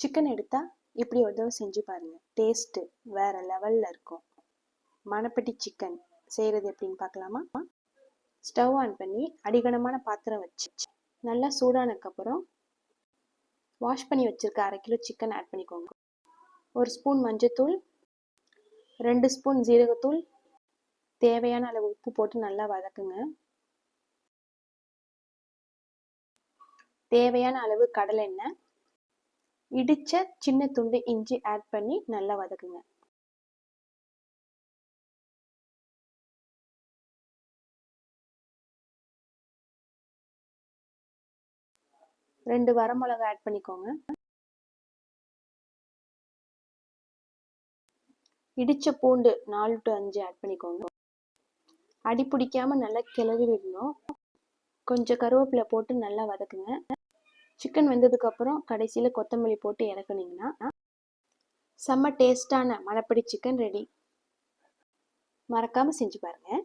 Chicken எடுத்தால் இப்படி ஒரு தடவை செஞ்சு பாருங்கள், டேஸ்ட்டு வேறு லெவலில் இருக்கும். மணப்பட்டி சிக்கன் செய்கிறது எப்படின்னு பார்க்கலாமா? ஸ்டவ் ஆன் பண்ணி அடிகனமான பாத்திரம் வச்சு நல்லா சூடானதுக்கப்புறம் வாஷ் பண்ணி வச்சுருக்க 1/2 கிலோ சிக்கன் ஆட் பண்ணிக்கோங்க. 1 ஸ்பூன் மஞ்சத்தூள், 2 ஸ்பூன் ஜீரகத்தூள், தேவையான அளவு உப்பு போட்டு நல்லா வதக்குங்க. தேவையான அளவு கடலை எண்ணெய், இடித்த சின்ன துண்டு இஞ்சி ஆட் பண்ணி நல்லா வதக்குங்க. ரெண்டு வரமிளகா ஆட் பண்ணிக்கோங்க. இடித்த பூண்டு 4 to 5 ஆட் பண்ணிக்கோங்க. அடி பிடிக்காம நல்லா கிளறி விடணும். கொஞ்சம் கருவேப்பிலை போட்டு நல்லா வதக்குங்க. சிக்கன் வெந்ததுக்கப்புறம் கடைசியில் கொத்தமல்லி போட்டு இறக்குனீங்கன்னா செம்ம டேஸ்டான மணப்பட்டி சிக்கன் ரெடி. மறக்காமல் செஞ்சு பாருங்கள்.